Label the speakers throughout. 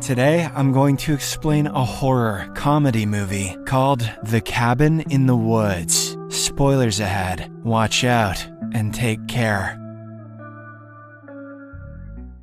Speaker 1: Today, I'm going to explain a horror comedy movie called The Cabin in the Woods. Spoilers ahead. Watch out and take care.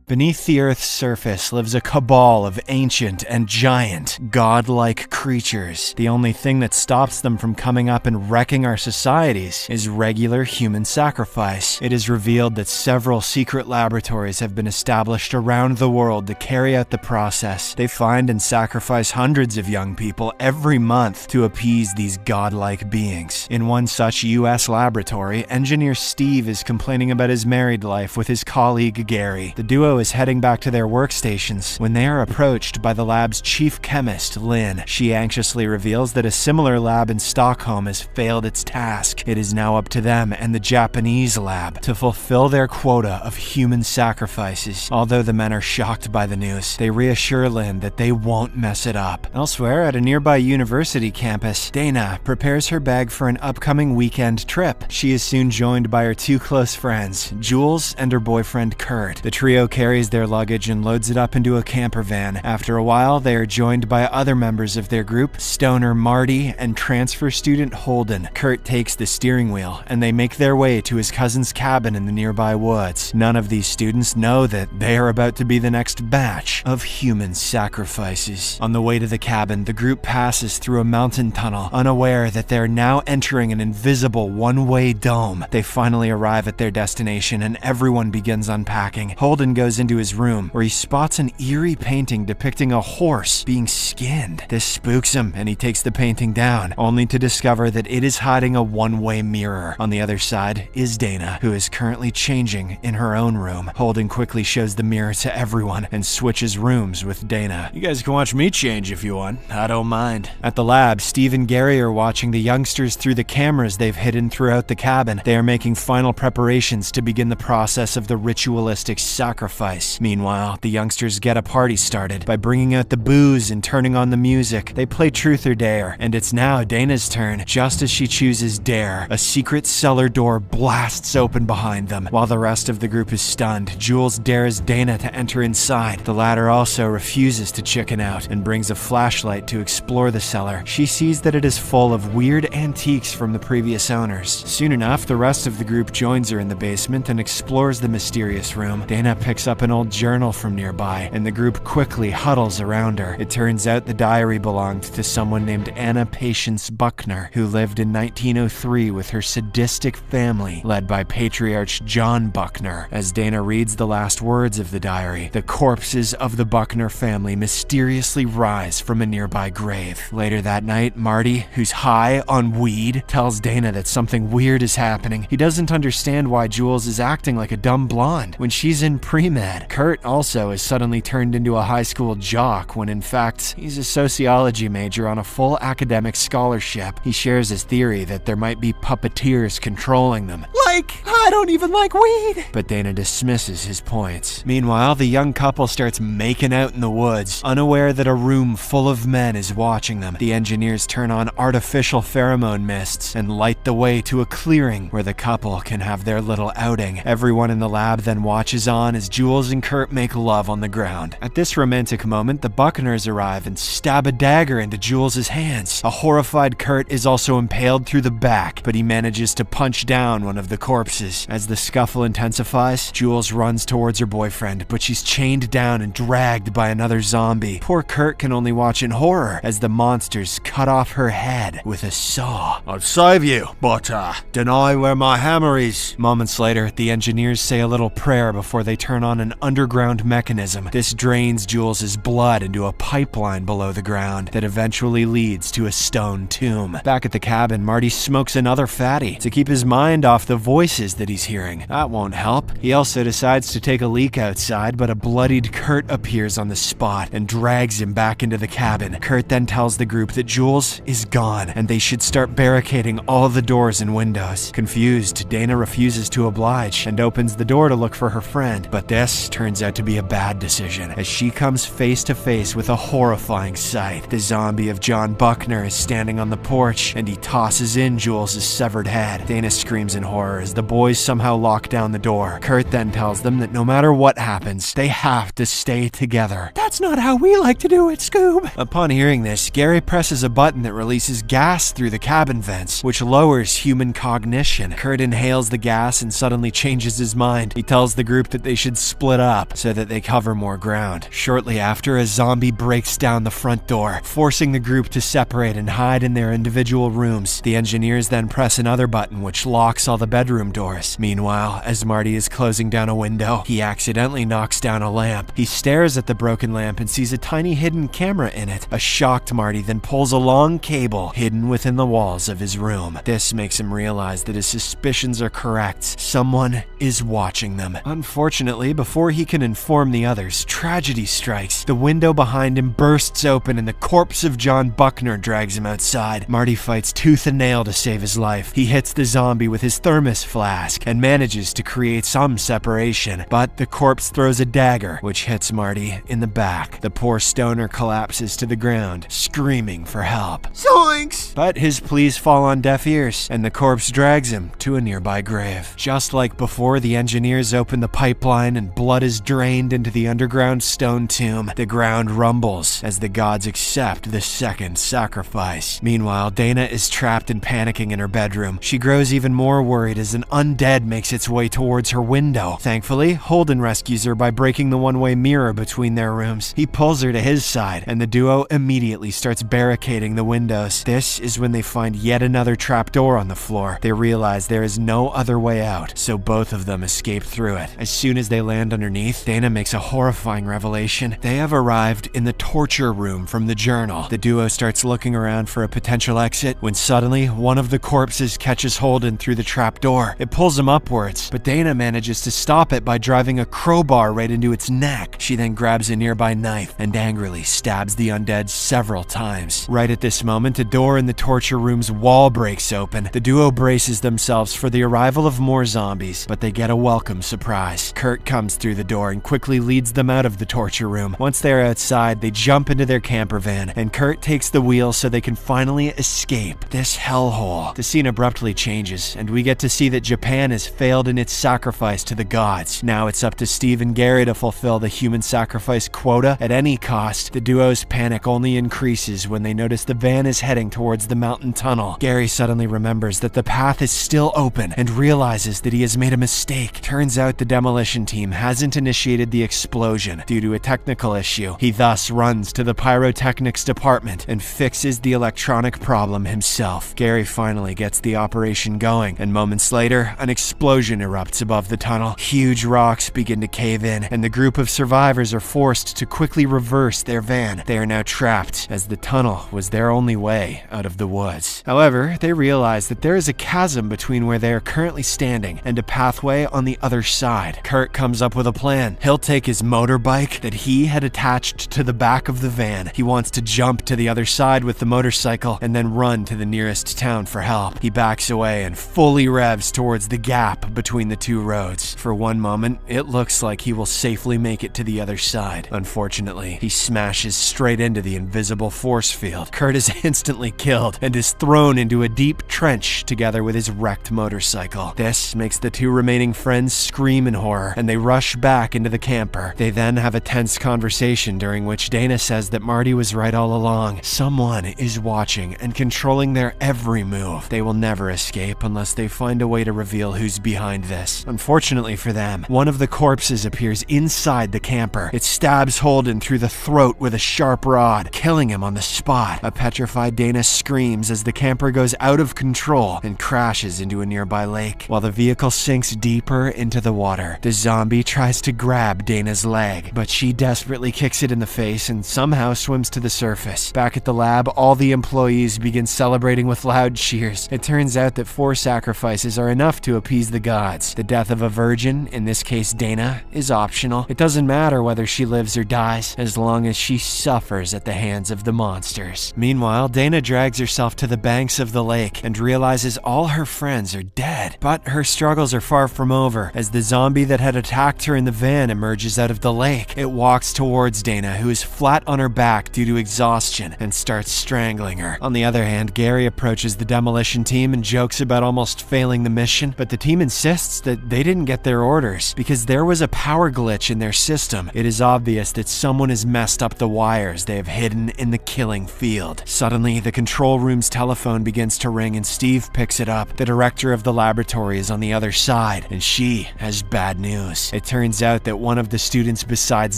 Speaker 1: Beneath the Earth's surface lives a cabal of ancient and giant, godlike creatures. The only thing that stops them from coming up and wrecking our societies is regular human sacrifice. It is revealed that several secret laboratories have been established around the world to carry out the process. They find and sacrifice hundreds of young people every month to appease these godlike beings. In one such U.S. laboratory, engineer Steve is complaining about his married life with his colleague Gary. The duo is heading back to their workstations when they are approached by the lab's chief chemist, Lynn. She anxiously reveals that a similar lab in Stockholm has failed its task. It is now up to them and the Japanese lab to fulfill their quota of human sacrifices. Although the men are shocked by the news, they reassure Lynn that they won't mess it up. Elsewhere, at a nearby university campus, Dana prepares her bag for an upcoming weekend trip. She is soon joined by her two close friends, Jules and her boyfriend Kurt. The trio carries their luggage and loads it up into a camper van. After a while, they are joined by other members of their group, stoner Marty and transfer student Holden. Kurt takes the steering wheel, and they make their way to his cousin's cabin in the nearby woods. None of these students know that they are about to be the next batch of human sacrifices. On the way to the cabin, the group passes through a mountain tunnel, unaware that they are now entering an invisible one-way dome. They finally arrive at their destination, and everyone begins unpacking. Holden goes into his room, where he spots an eerie painting depicting a horse being skinned. This spooks him, and he takes the painting down, only to discover that it is hiding a one-way mirror. On the other side is Dana, who is currently changing in her own room. Holden quickly shows the mirror to everyone and switches rooms with Dana. You guys can watch me change if you want. I don't mind. At the lab, Steve and Gary are watching the youngsters through the cameras they've hidden throughout the cabin. They are making final preparations to begin the process of the ritualistic sacrifice. Meanwhile, the youngsters get a party started by bringing out the booze and turning on the music. They play truth or dare, and it's now Dana's turn. Just as she chooses dare, a secret cellar door blasts open behind them. While the rest of the group is stunned, Jules dares Dana to enter inside. The latter also refuses to chicken out and brings a flashlight to explore the cellar. She sees that it is full of weird antiques from the previous owners. Soon enough, the rest of the group joins her in the basement and explores the mysterious room. Dana picks up an old journal from nearby, and the group quickly huddles around her. It turns out the diary belonged to someone named Anna Patience Buckner, who lived in 1903 with her sadistic family, led by patriarch John Buckner. As Dana reads the last words of the diary, the corpses of the Buckner family mysteriously rise from a nearby grave. Later that night, Marty, who's high on weed, tells Dana that something weird is happening. He doesn't understand why Jules is acting like a dumb blonde when she's in pre-med. Kurt also is suddenly turned into a high school jock when in fact he's a sociology major on a full academic scholarship. He shares his theory that there might be puppeteers controlling them. Like, I don't even like weed! But Dana dismisses his points. Meanwhile, the young couple starts making out in the woods, unaware that a room full of men is watching them. The engineers turn on artificial pheromone mists and light the way to a clearing where the couple can have their little outing. Everyone in the lab then watches on as Jules and Kurt make love on the ground. At this romantic moment, the Buckners arrive and stab a dagger into Jules' hands. A horrified Kurt is also impaled through the back, but he manages to punch down one of the corpses. As the scuffle intensifies, Jules runs towards her boyfriend, but she's chained down and dragged by another zombie. Poor Kurt can only watch in horror as the monsters cut off her head with a saw.
Speaker 2: I'll save you, but deny where my hammer is.
Speaker 1: Moments later, the engineers say a little prayer before they turn on an underground mechanism. This drains Jules' blood into a pipeline below the ground that eventually leads to a stone tomb. Back at the cabin, Marty smokes another fatty to keep his mind off the voices that he's hearing. That won't help. He also decides to take a leak outside, but a bloodied Kurt appears on the spot and drags him back into the cabin. Kurt then tells the group that Jules is gone and they should start barricading all the doors and windows. Confused, Dana refuses to oblige and opens the door to look for her friend, but this this turns out to be a bad decision, as she comes face to face with a horrifying sight. The zombie of John Buckner is standing on the porch, and he tosses in Jules' severed head. Dana screams in horror as the boys somehow lock down the door. Kurt then tells them that no matter what happens, they have to stay together. "That's not how we like to do it, Scoob." Upon hearing this, Gary presses a button that releases gas through the cabin vents, which lowers human cognition. Kurt inhales the gas and suddenly changes his mind. He tells the group that they should split up so that they cover more ground. Shortly after, a zombie breaks down the front door, forcing the group to separate and hide in their individual rooms. The engineers then press another button which locks all the bedroom doors. Meanwhile, as Marty is closing down a window, he accidentally knocks down a lamp. He stares at the broken lamp and sees a tiny hidden camera in it. A shocked Marty then pulls a long cable hidden within the walls of his room. This makes him realize that his suspicions are correct. Someone is watching them. Unfortunately, before he can inform the others, tragedy strikes. The window behind him bursts open and the corpse of John Buckner drags him outside. Marty fights tooth and nail to save his life. He hits the zombie with his thermos flask and manages to create some separation, but the corpse throws a dagger, which hits Marty in the back. The poor stoner collapses to the ground, screaming for help.
Speaker 2: Zoinks!
Speaker 1: But his pleas fall on deaf ears, and the corpse drags him to a nearby grave. Just like before, the engineers open the pipeline and blood is drained into the underground stone tomb. The ground rumbles as the gods accept the second sacrifice. Meanwhile, Dana is trapped and panicking in her bedroom. She grows even more worried as an undead makes its way towards her window. Thankfully, Holden rescues her by breaking the one-way mirror between their rooms. He pulls her to his side, and the duo immediately starts barricading the windows. This is when they find yet another trapdoor on the floor. They realize there is no other way out, so both of them escape through it. As soon as they land underneath, Dana makes a horrifying revelation. They have arrived in the torture room from the journal. The duo starts looking around for a potential exit when suddenly one of the corpses catches Holden through the trapdoor. It pulls him upwards, but Dana manages to stop it by driving a crowbar right into its neck. She then grabs a nearby knife and angrily stabs the undead several times. Right at this moment, a door in the torture room's wall breaks open. The duo braces themselves for the arrival of more zombies, but they get a welcome surprise. Kurt comes through the door and quickly leads them out of the torture room. Once they are outside, they jump into their camper van, and Kurt takes the wheel so they can finally escape this hellhole. The scene abruptly changes, and we get to see that Japan has failed in its sacrifice to the gods. Now it's up to Steve and Gary to fulfill the human sacrifice quota at any cost. The duo's panic only increases when they notice the van is heading towards the mountain tunnel. Gary suddenly remembers that the path is still open and realizes that he has made a mistake. Turns out the demolition team hasn't initiated the explosion due to a technical issue. He thus runs to the pyrotechnics department and fixes the electronic problem himself. Gary finally gets the operation going, and moments later, an explosion erupts above the tunnel. Huge rocks begin to cave in, and the group of survivors are forced to quickly reverse their van. They are now trapped, as the tunnel was their only way out of the woods. However, they realize that there is a chasm between where they are currently standing and a pathway on the other side. Kurt comes up with a plan. He'll take his motorbike that he had attached to the back of the van. He wants to jump to the other side with the motorcycle and then run to the nearest town for help. He backs away and fully revs towards the gap between the two roads. For one moment, it looks like he will safely make it to the other side. Unfortunately, he smashes straight into the invisible force field. Kurt is instantly killed and is thrown into a deep trench together with his wrecked motorcycle. This makes the two remaining friends scream in horror, and they rush back into the camper. They then have a tense conversation during which Dana says that Marty was right all along. Someone is watching and controlling their every move. They will never escape unless they find a way to reveal who's behind this. Unfortunately for them, one of the corpses appears inside the camper. It stabs Holden through the throat with a sharp rod, killing him on the spot. A petrified Dana screams as the camper goes out of control and crashes into a nearby lake. While the vehicle sinks deeper into the water, the zombie tries to grab Dana's leg, but she desperately kicks it in the face and somehow swims to the surface. Back at the lab, all the employees begin celebrating with loud cheers. It turns out that 4 sacrifices are enough to appease the gods. The death of a virgin, in this case Dana, is optional. It doesn't matter whether she lives or dies, as long as she suffers at the hands of the monsters. Meanwhile, Dana drags herself to the banks of the lake and realizes all her friends are dead. But her struggles are far from over, as the zombie that had attacked director in the van emerges out of the lake. It walks towards Dana, who is flat on her back due to exhaustion, and starts strangling her. On the other hand, Gary approaches the demolition team and jokes about almost failing the mission, but the team insists that they didn't get their orders because there was a power glitch in their system. It is obvious that someone has messed up the wires they have hidden in the killing field. Suddenly, the control room's telephone begins to ring and Steve picks it up. The director of the laboratory is on the other side, and she has bad news. It turns out that one of the students besides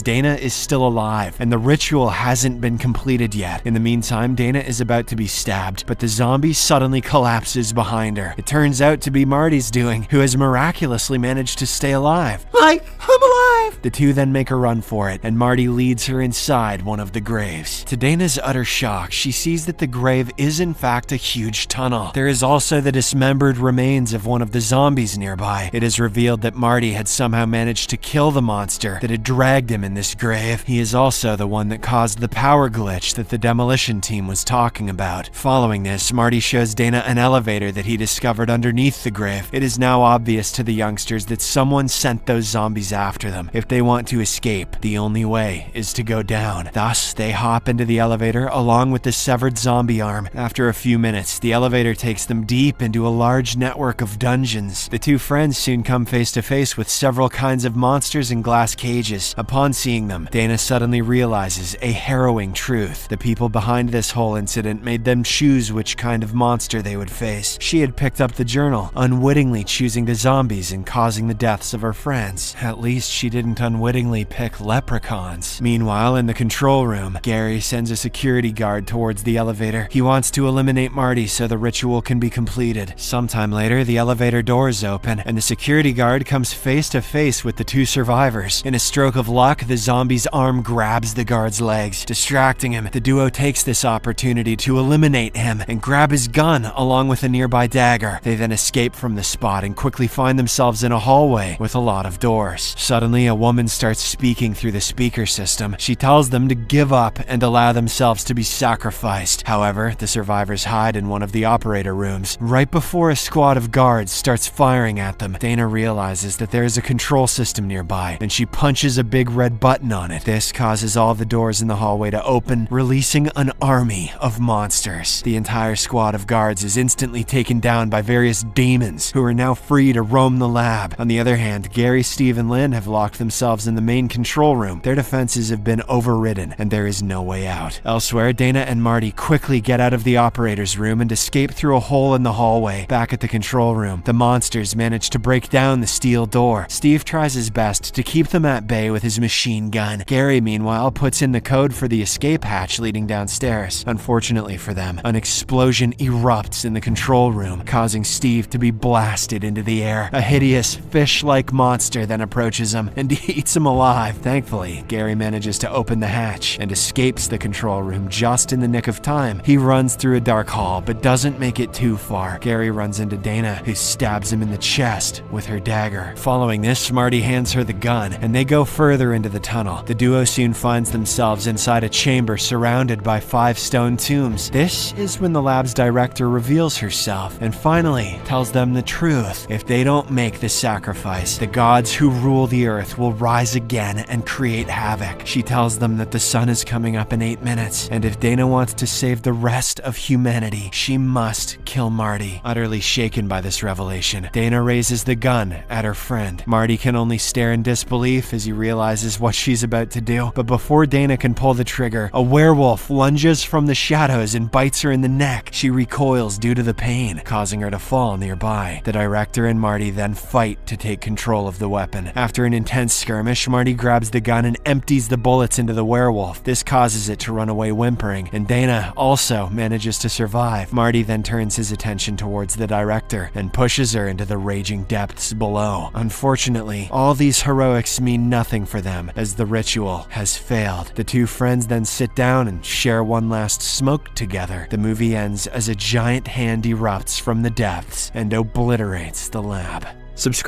Speaker 1: Dana is still alive, and the ritual hasn't been completed yet. In the meantime, Dana is about to be stabbed, but the zombie suddenly collapses behind her. It turns out to be Marty's doing, who has miraculously managed to stay alive.
Speaker 2: I'm alive!
Speaker 1: The two then make a run for it, and Marty leads her inside one of the graves. To Dana's utter shock, she sees that the grave is in fact a huge tunnel. There is also the dismembered remains of one of the zombies nearby. It is revealed that Marty had somehow managed to kill the monster that had dragged him in this grave. He is also the one that caused the power glitch that the demolition team was talking about. Following this, Marty shows Dana an elevator that he discovered underneath the grave. It is now obvious to the youngsters that someone sent those zombies after them. If they want to escape, the only way is to go down. Thus, they hop into the elevator along with the severed zombie arm. After a few minutes, the elevator takes them deep into a large network of dungeons. The two friends soon come face to face with several kinds of monsters in glass cages. Upon seeing them, Dana suddenly realizes a harrowing truth. The people behind this whole incident made them choose which kind of monster they would face. She had picked up the journal, unwittingly choosing the zombies and causing the deaths of her friends. At least she didn't unwittingly pick leprechauns. Meanwhile, in the control room, Gary sends a security guard towards the elevator. He wants to eliminate Marty so the ritual can be completed. Sometime later, the elevator doors open, and the security guard comes face to face with the two survivors. In a stroke of luck, the zombie's arm grabs the guard's legs. Distracting him, the duo takes this opportunity to eliminate him and grab his gun along with a nearby dagger. They then escape from the spot and quickly find themselves in a hallway with a lot of doors. Suddenly, a woman starts speaking through the speaker system. She tells them to give up and allow themselves to be sacrificed. However, the survivors hide in one of the operator rooms. Right before a squad of guards starts firing at them, Dana realizes that there is a control system nearby, and she punches a big red button on it. This causes all the doors in the hallway to open, releasing an army of monsters. The entire squad of guards is instantly taken down by various demons, who are now free to roam the lab. On the other hand, Gary, Steve, and Lynn have locked themselves in the main control room. Their defenses have been overridden, and there is no way out. Elsewhere, Dana and Marty quickly get out of the operator's room and escape through a hole in the hallway. Back at the control room, the monsters manage to break down the steel door. Steve tries his best to keep them at bay with his machine gun. Gary, meanwhile, puts in the code for the escape hatch leading downstairs. Unfortunately for them, an explosion erupts in the control room, causing Steve to be blasted into the air. A hideous, fish-like monster then approaches him and eats him alive. Thankfully, Gary manages to open the hatch and escapes the control room just in the nick of time. He runs through a dark hall, but doesn't make it too far. Gary runs into Dana, who stabs him in the chest with her dagger. Following this, Marty hands her the gun, and they go further into the tunnel. The duo soon finds themselves inside a chamber surrounded by 5 stone tombs. This is when the lab's director reveals herself and finally tells them the truth. If they don't make the sacrifice, the gods who rule the earth will rise again and create havoc. She tells them that the sun is coming up in 8 minutes, and if Dana wants to save the rest of humanity, she must kill Marty. Utterly shaken by this revelation, Dana raises the gun at her friend. Marty can only stare in disbelief as he realizes what she's about to do, but before Dana can pull the trigger, a werewolf lunges from the shadows and bites her in the neck. She recoils due to the pain, causing her to fall nearby. The director and Marty then fight to take control of the weapon. After an intense skirmish, Marty grabs the gun and empties the bullets into the werewolf. This causes it to run away whimpering, and Dana also manages to survive. Marty then turns his attention towards the director and pushes her into the raging depths below. Unfortunately, all these heroics mean nothing for them as the ritual has failed. The two friends then sit down and share one last smoke together. The movie ends as a giant hand erupts from the depths and obliterates the lab. Subscribe